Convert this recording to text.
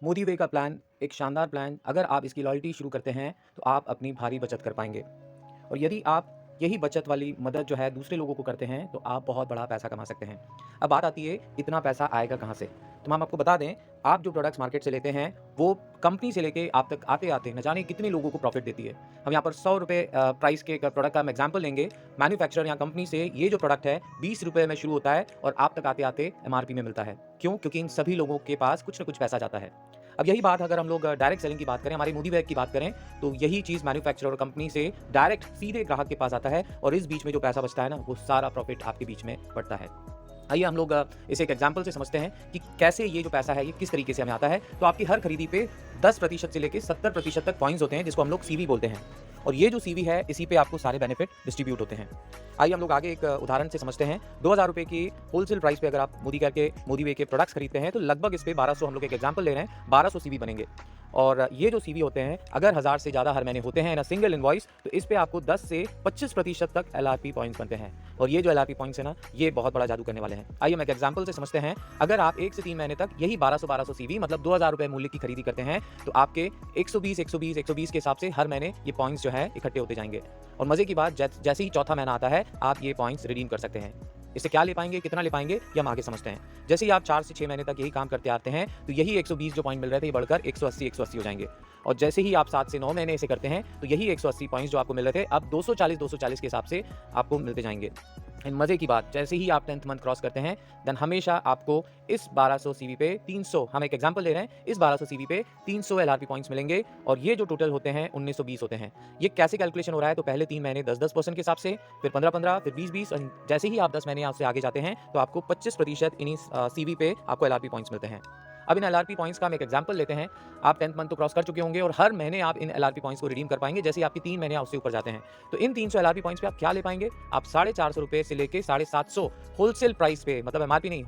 मोदी वे का प्लान एक शानदार प्लान, अगर आप इसकी लॉयल्टी शुरू करते हैं, तो आप अपनी भारी बचत कर पाएँगे। और यदि आप यही बचत वाली मदद जो है दूसरे लोगों को करते हैं, तो आप बहुत बड़ा पैसा कमा सकते हैं। अब बात आती है इतना पैसा आएगा कहाँ से? तो हम आपको बता दें, आप जो प्रोडक्ट्स मार्केट से लेते हैं, वो कंपनी से लेके आप तक आते-आते न जाने कितने लोगों को प्रॉफ़िट देती है। हम यहाँ पर ₹100 प्राइस के एक प्रोडक्ट का हम एग्ज़ाम्पल लेंगे। मैन्युफैक्चरर या कंपनी से ये जो प्रोडक्ट है ₹20 में शुरू होता है और आप तक आते-आते एमआरपी में मिलता है। क्यों? क्योंकि इन सभी लोगों के पास कुछ न कुछ पैसा जाता है। अब यही बात अगर हम लोग डायरेक्ट सेलिंग की बात करें, हमारे मोदी बैग की बात करें, तो यही चीज़ मैन्युफैक्चरर और कंपनी से डायरेक्ट सीधे ग्राहक के पास आता है और इस बीच में जो पैसा बचता है ना, वो सारा प्रॉफ़िट आपके बीच में पड़ता है। आइए हम लोग इसे एक एग्जांपल से समझते हैं कि कैसे ये जो पैसा है, ये किस तरीके से हमें आता है। तो आपकी हर खरीदी पे 10% से लेके 70% तक पॉइंट्स होते हैं, जिसको हम लोग सीवी बोलते हैं। और ये जो सीवी है, इसी पे आपको सारे बेनिफिट डिस्ट्रीब्यूट होते हैं। आइए हम लोग आगे एक उदाहरण से समझते हैं। ₹2000 की होलसेल प्राइस पे अगर आप मोदी वे के प्रोडक्ट्स खरीदते हैं, तो लगभग इस पे 1200, हम लोग एक एग्जांपल ले रहे हैं, 1200 सीवी बनेंगे। और ये जो सीवी होते हैं, अगर 1000 से ज़्यादा हर महीने होते हैं इन अ सिंगल इनवॉइस, तो इस पे आपको 10 से 25% तक एलआरपी पॉइंट्स बनते हैं। और ये जो एलआरपी पॉइंट्स है ना, ये बहुत बड़ा जादू करने वाले हैं। आइए हम एक एग्जांपल से समझते हैं। अगर आप 1 से 3 महीने तक यही 1200 सीवी मतलब ₹2000 मूल्य की खरीदी करते हैं, तो आपके 120 के हिसाब से हर महीने ये पॉइंट्स जो है इकट्ठे होते जाएँगे। और मज़े की बात, जैसे ही चौथा महीना आता है, आप ये पॉइंट्स रिडीम कर सकते हैं। इससे क्या ले पाएँगे, कितना ले पाएँगे, ये हम आगे समझते हैं। जैसे ही आप 4 से 6 महीने तक यही काम करते आते हैं, तो यही 120 जो पॉइंट मिल रहे थे, ये बढ़कर 180 हो जाएँगे। और जैसे ही आप 7 से 9 महीने इसे करते हैं, तो यही 180 पॉइंट्स जो आपको मिल रहे थे, अब 240 के हिसाब से आपको मिलते जाएँगे। एंड मज़े की बात, जैसे ही आप 10th मंथ क्रॉस करते हैं, देन हमेशा आपको इस 1200 सीवी पे 300, हम एक एग्जांपल ले रहे हैं, इस 1200 सीवी पे 300 एलआरपी पॉइंट्स मिलेंगे और ये जो टोटल होते हैं 1920 होते हैं। ये कैसे कैलकुलेशन हो रहा है? तो पहले 3 महीने 10-10% के हिसाब से, फिर 15-15, फिर 20-20 और जैसे ही आप 10 महीने से आगे जाते हैं, तो आपको 25% इन्हीं सीवी पे आपको एलआरपी पॉइंट्स मिलते हैं। अब इन एलआरपी पॉइंट्स का हम एक एग्जांपल लेते हैं। आप 10th मंथ तो क्रॉस कर चुके होंगे और हर महीने आप इन एलआरपी पॉइंट्स को रिडीम कर पाएँगे, जैसे ही आपके 3 महीने उससे ऊपर जाते हैं। तो इन 300 एलआरपी पॉइंट्स पे आप क्या ले पाएँगे? आप ₹450 से लेके ₹750 होलसेल प्राइस पे, मतलब एमआरपी नहीं,